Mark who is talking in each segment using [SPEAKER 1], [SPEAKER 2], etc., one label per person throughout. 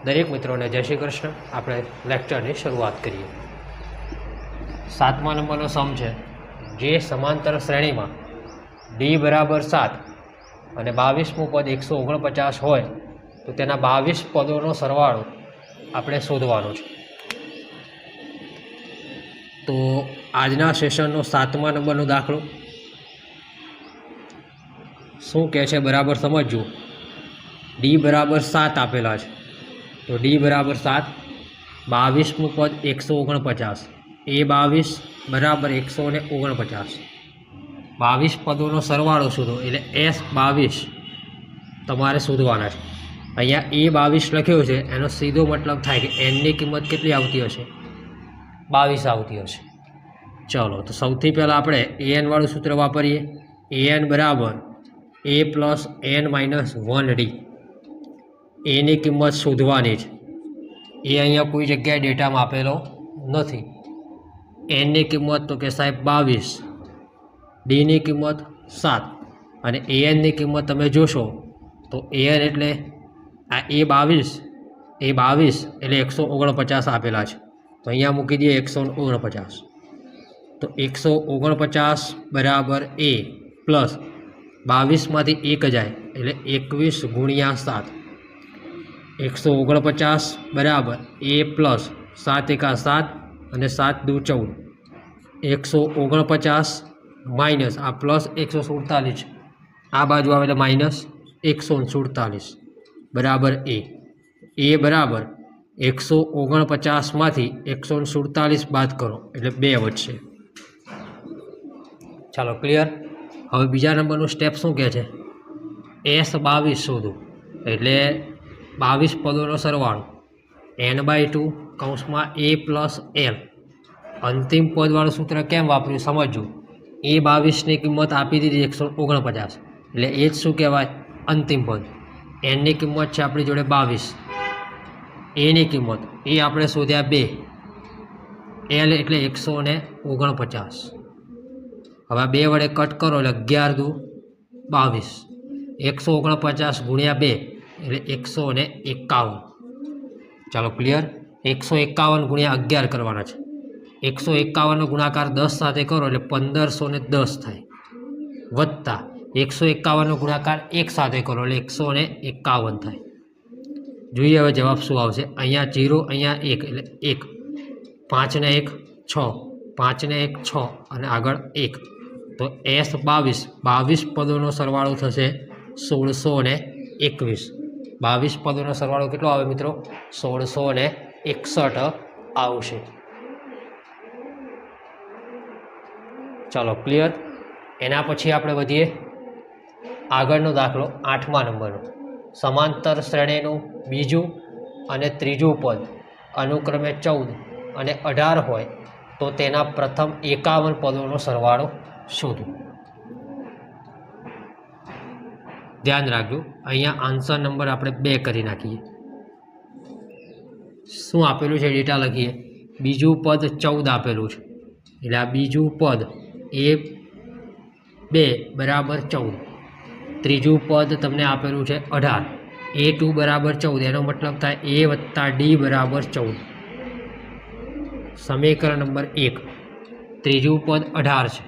[SPEAKER 1] દરેક મિત્રોને જય શ્રી કૃષ્ણ। આપણે લેક્ચરની શરૂઆત કરીએ। 7મા નંબરનો સમ છે, જે સમાંતર શ્રેણીમાં ડી બરાબર 7 અને 22મું પદ 149 હોય તો તેના 22 પદોનો સરવાળો આપણે શોધવાનો છે। તો આજના સેશનનો 7મા નંબરનો દાખલો શું કહે છે બરાબર સમજજો। ડી બરાબર 7 આપેલા છે, તો ડી બરાબર 7, 22મું પદ 149, એ 22 બરાબર 149, 22 પદોનો સરવાળો શોધો એટલે S22 તમારે શોધવાના છે। અહીંયા એ 22 લખ્યો છે, એનો સીધો મતલબ થાય કે એનની કિંમત કેટલી આવતી હશે? 22 આવતી હશે। ચલો, તો સૌથી પહેલાં આપણે એન વાળું સૂત્ર વાપરીએ। એન બરાબર a plus n minus 1d, એની કિંમત શોધવાની છે। એ અહીંયા કોઈ જગ્યાએ ડેટામાં આપેલો નથી। એનની કિંમત તો કે સાહેબ 22, ડીની કિંમત 7 અને એનની કિંમત તમે જોશો તો એન એટલે આ એ 22 એટલે 149 આપેલા છે, તો અહીંયા મૂકી દઈએ 149। તો 149 બરાબર એ પ્લસ 22માંથી 1 જાય એટલે 21 ગુણ્યા 7, 149 બરાબર એ પ્લસ 7 એકા 7 અને 7 દુ 14, 149 માઇનસ આ પ્લસ 147, આ બાજુ આવે એટલે માઇનસ 147 બરાબર એ બરાબર 149માંથી 147 બાદ કરો એટલે 2 વધશે। ચાલો ક્લિયર। હવે બીજા નંબરનું સ્ટેપ શું કહે છે? S22 શોધો, એટલે 22 પદોનો સરવાળો n/2 કૌંસમાં a પ્લસ l। અંતિમ પદવાળું સૂત્ર કેમ વાપર્યું સમજજો। એ 22ની કિંમત આપી દીધી 149, એટલે એ જ શું કહેવાય? અંતિમ પદ। એનની કિંમત છે આપણી જોડે 22, એની કિંમત એ આપણે શોધ્યા 2, એલ એટલે 149। હવે 2 વડે કટ કરો એટલે 11 દુ 22, 149 ગુણ્યા 2 એટલે 151। ચાલો ક્લિયર। 151 ગુણ્યા 11 કરવાના છે। 151નો ગુણાકાર 10 સાથે કરો એટલે 1510 થાય, વત્તા 151નો ગુણાકાર 1 સાથે કરો એટલે 151 થાય। જોઈએ હવે જવાબ શું આવશે। અહીંયા 0, અહીંયા 1 એટલે 1, 5 ને 1 6, 5 ને 1 6 અને આગળ 1, તો S22 પદોનો સરવાળો થશે 1621। 22 પદોનો સરવાળો કેટલો આવે મિત્રો? 1661 આવશે। ચાલો ક્લિયર। એના પછી આપણે વધીએ આગળનો દાખલો 8મા નંબરનો। સમાંતર શ્રેણીનું બીજું અને ત્રીજું પદ અનુક્રમે 14 અને 18 હોય તો તેના પ્રથમ 51 પદોનો સરવાળો શોધો। ધ્યાન રાખજો, અહીંયા આન્સર નંબર આપણે 2 કરી નાખીએ। શું આપેલું છે ડેટા લખીએ। બીજું પદ 14 આપેલું છે, એટલે આ બીજું પદ એ 2 બરાબર 14, ત્રીજું પદ તમને આપેલું છે 18, A2 બરાબર 14, એનો મતલબ થાય એ વત્તા ડી બરાબર 14। સમીકરણ નંબર 1, ત્રીજું પદ 18 છે,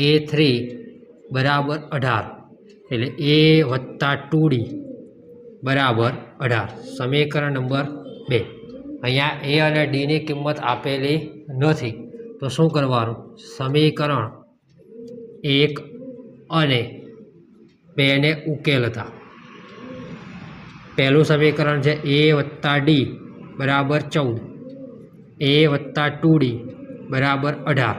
[SPEAKER 1] A3 બરાબર 18 એટલે એ વત્તા 2D બરાબર 18। સમીકરણ નંબર 2, અહીંયા એ અને ડીની કિંમત આપેલી નથી, તો શું કરવાનું? સમીકરણ 1 અને 2 ને ઉકેલતા પહેલું સમીકરણ છે એ વત્તા ડી બરાબર 14, એ વત્તા 2D બરાબર 18,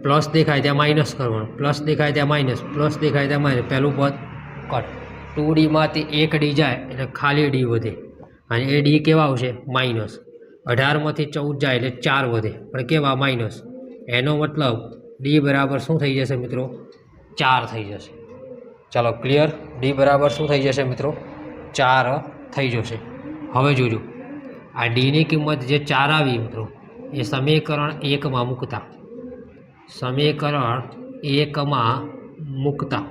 [SPEAKER 1] પ્લસ દેખાય ત્યાં માઇનસ કરવાનું, પ્લસ દેખાય ત્યાં માઇનસ, પ્લસ દેખાય ત્યાં માઇનસ, પહેલું પદ કટ। 2Dમાંથી 1D જાય એટલે ખાલી ડી વધે, અને એ ડી કેવા આવશે? માઇનસ। 18માંથી 14 જાય એટલે 4 વધે, પણ કેવા? માઇનસ। એનો મતલબ ડી બરાબર શું થઈ જશે મિત્રો? 4 થઈ જશે। ચાલો ક્લિયર। ડી બરાબર શું થઈ જશે મિત્રો? 4 થઈ જશે। હવે જોજો, આ ડીની કિંમત જે 4 આવી મિત્રો, એ સમીકરણ 1માં મૂકતા, સમીકરણ 1માં મૂકતા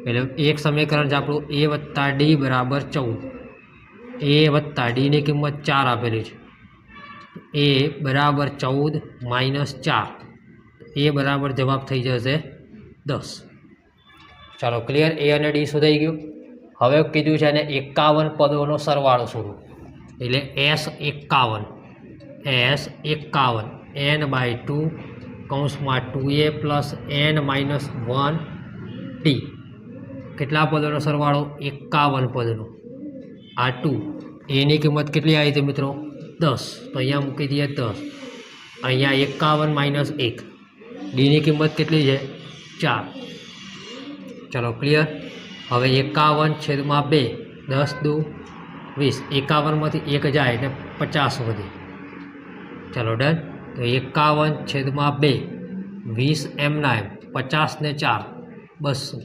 [SPEAKER 1] એટલે એક સમીકરણ છે આપણું એ વત્તા ડી બરાબર 14, એ વત્તા ડીની કિંમત 4 આપેલી છે. એ બરાબર 14 માઇનસ 4. એ બરાબર જવાબ થઈ જશે 10. ચાલો ક્લિયર. એ અને ડી શોધાઈ ગયું. હવે કીધું છે એને 51 પદોનો સરવાળો શોધો. એટલે S51 n/2 કૌંસમાં 2a plus n minus 1 D. કેટલા પદોનો સરવાળો? 51 પદનો. આ 2 એની કિંમત કેટલી આવી હતી મિત્રો? 10. તો અહીંયા મૂકી દઈએ 10. અહીંયા 51 માઇનસ 1. ડીની કિંમત કેટલી છે? 4. ચલો ક્લિયર. હવે 51/2 10 દુ 20. 51માંથી 1 જાય એટલે 50 વધે. ચલો ડન. તો 51/2 20 એમના એમ 50 ને 4 200.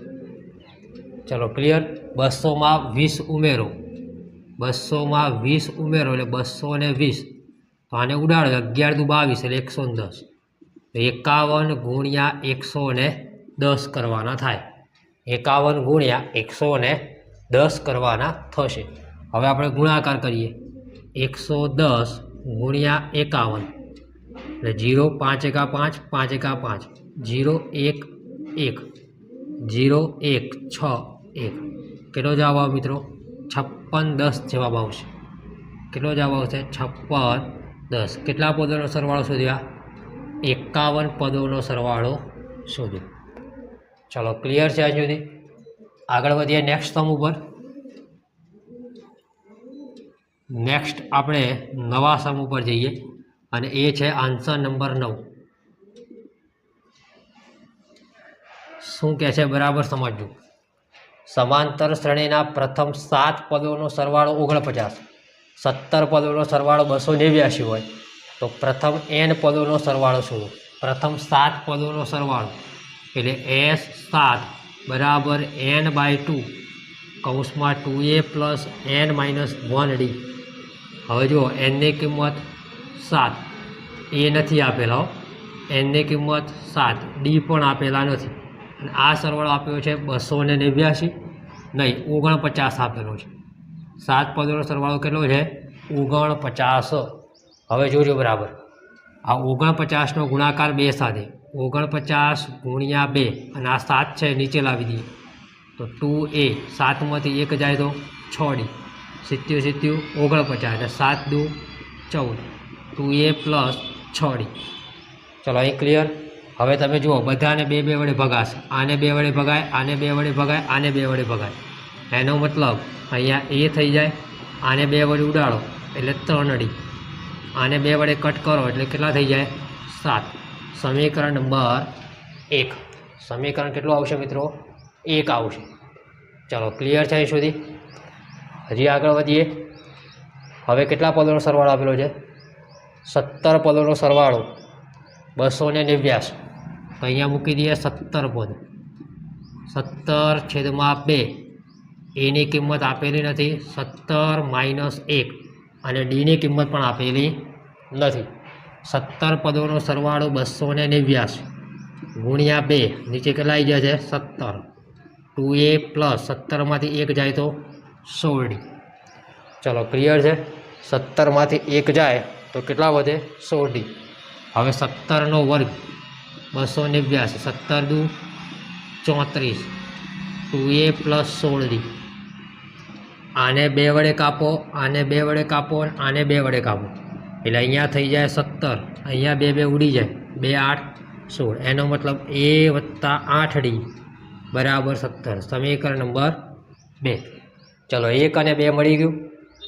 [SPEAKER 1] ચલો ક્લિયર. 200માં 20 ઉમેરો. 200માં 20 ઉમેરો એટલે 220. તો આને ઉડાડો 11 દુ 22 એટલે 110. 51 ગુણ્યા 110 કરવાના થાય. 51 ગુણ્યા 110 કરવાના થશે. હવે આપણે ગુણાકાર કરીએ. 110 ગુણ્યા 51 એટલે 0 5 એકા 5 5 એકા 5 0 1 1 0 1 6 1. કેટલો જવાબ આવે મિત્રો? 56 10 જવાબ આવશે. કેટલો જવાબ આવશે? 56 10. કેટલા પદોનો સરવાળો શોધ્યા? 51 પદોનો સરવાળો શોધ્યો. ચલો ક્લિયર છે આજ સુધી. આગળ વધીએ નેક્સ્ટ સમ ઉપર. નેક્સ્ટ આપણે નવા સમ ઉપર જઈએ અને એ છે આન્સર નંબર 9. શું કહે છે બરાબર સમજજો. સમાંતર શ્રેણીના પ્રથમ 7 પદોનો સરવાળો 49, 17 પદોનો સરવાળો 289 હોય તો પ્રથમ n પદોનો સરવાળો શોધો. પ્રથમ 7 પદોનો સરવાળો એટલે S7 બરાબર n/2 કૌંસમાં 2a plus n minus 1 D. હવે જુઓ nની કિંમત 7, એ નથી આપેલા. nની કિંમત 7, ડી પણ આપેલા નથી. અને આ સરવાળો આપ્યો છે 289 નહીં 49 આપેલો છે. 7 પદોનો સરવાળો કેટલો છે? 49. હવે જોજો બરાબર. આ 49નો ગુણાકાર 2 સાથે 49 ગુણ્યા 2 અને આ 7 છે નીચે લાવી દઈએ તો 2a. 7માંથી 1 જાય તો 6d. 70 49 અને 7 દુ 14. 2a plus 6d. ચલો અહીં ક્લિયર. હવે તમે જુઓ બધાને 2 2 વડે ભગાશે. આને 2 વડે ભગાય, આને 2 વડે ભગાય, આને 2 વડે ભગાય. એનો મતલબ અહીંયા a થઈ જાય. આને 2 વડે ઉડાડો એટલે 3d. આને 2 વડે કટ કરો એટલે કેટલા થઈ જાય? 7. સમીકરણ નંબર 1. સમીકરણ કેટલું આવશે મિત્રો? 1 આવશે. ચાલો ક્લિયર છે અહીં સુધી. હજી આગળ વધીએ. હવે કેટલા પદોનો સરવાળો આપેલો છે? 17 પદોનો સરવાળો 289. તો અહીંયા મૂકી દઈએ 17 પદ. 17/2 એની કિંમત આપેલી નથી. 17 માઇનસ 1 અને ડીની કિંમત પણ આપેલી નથી. 17 પદોનો સરવાળો 289 ગુણ્યા 2 નીચે કેટલા આવી જાય છે? 17. 2a પ્લસ 17માંથી 1 જાય તો 16d. ચલો ક્લિયર છે. 17માંથી 1 જાય તો કેટલા વધે? 16d. હવે 17નો વર્ગ 289. 17 દુ 34. 2a plus 16d. આને 2 વડે કાપો, આને 2 વડે કાપો અને આને 2 વડે કાપો એટલે અહીંયા થઈ જાય 17. અહીંયા 2 2 ઉડી જાય. 2 8 16. એનો મતલબ a વત્તા 8d બરાબર 17. સમીકરણ નંબર 2. ચલો 1 અને 2 મળી ગયું.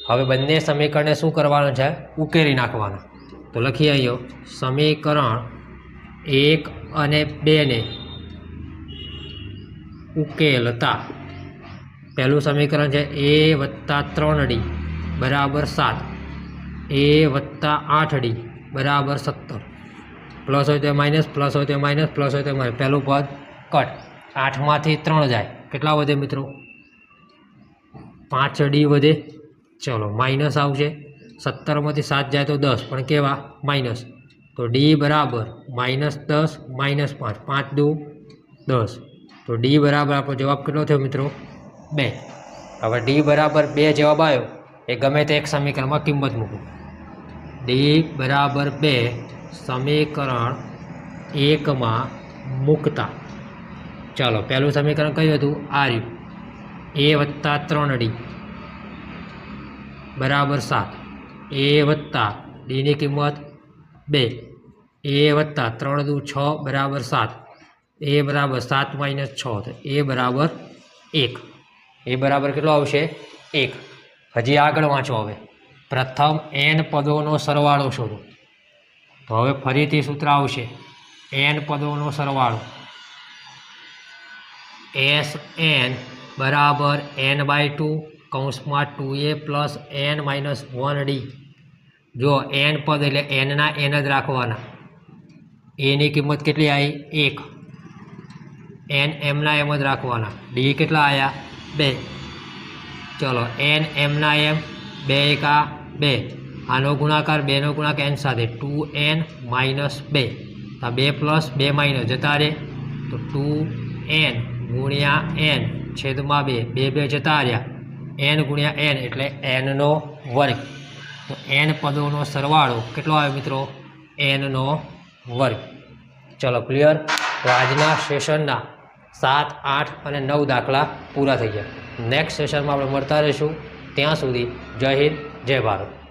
[SPEAKER 1] હવે બંને સમીકરણને શું કરવાનું છે? ઉકેલી નાખવાના. તો લખીએ અહીંયા સમીકરણ 1 અને 2 ને ઉકેલતા પહેલું સમીકરણ છે a વત્તા 3d બરાબર 7. a વત્તા 8d બરાબર 17. પ્લસ હોય તો માઇનસ, પ્લસ હોય તો માઇનસ, પ્લસ હોય તો માઇનસ. પહેલું પદ કટ. 8માંથી 3 જાય. કેટલા વધે મિત્રો? 5d વધે. ચલો માઇનસ આવશે. 17માંથી 7 જાય તો 10 પણ કેવા? માઇનસ. તો d બરાબર -10 -5. 5 દુ 10. તો d બરાબર આપણો જવાબ કેટલો થયો મિત્રો? 2. હવે d બરાબર 2 જવાબ આવ્યો એ ગમે તે એક સમીકરણમાં કિંમત મૂકો. ડી બરાબર 2 સમીકરણ 1માં મૂકતા ચાલો પહેલું સમીકરણ કયું હતું? આ રહ્યું. એ વત્તા 3D બરાબર 7. એ વત્તા ડીની કિંમત 2. એ વત્તા 3 દુ 6 બરાબર 7. એ બરાબર 7 માઇનસ 6 તો એ બરાબર 1. એ બરાબર કેટલો આવશે? 1. હજી આગળ વાંચો. હવે પ્રથમ n પદોનો સરવાળો શોધો. તો હવે ફરીથી સૂત્ર આવશે n પદોનો સરવાળો. Sn બરાબર n/2 કૌંસમાં 2a plus n minus 1d. જો n પદ એટલે nના n જ રાખવાના. એની કિંમત કેટલી આવી? 1. n mના m જ રાખવાના. ડી કેટલા આવ્યા? 2. ચલો n mના m 2 × 2. આનો ગુણાકાર 2નો ગુણાકાર n સાથે 2n માઇનસ 2. તો 2 પ્લસ 2 માઇનસ જતા રહે તો 2n ગુણ્યા n છેદમાં 2. 2 જતા રહ્યા. n ગુણ્યા n એટલે nનો વર્ગ. તો n પદોનો સરવાળો કેટલો આવે મિત્રો? nનો વર્ગ. ચલો ક્લિયર. તો આજના સેશનના 7, 8 અને 9 દાખલા પૂરા થઈ ગયા. નેક્સ્ટ સેશનમાં આપણે મળતા રહીશું. ત્યાં સુધી જય હિન્દ, જય ભારત.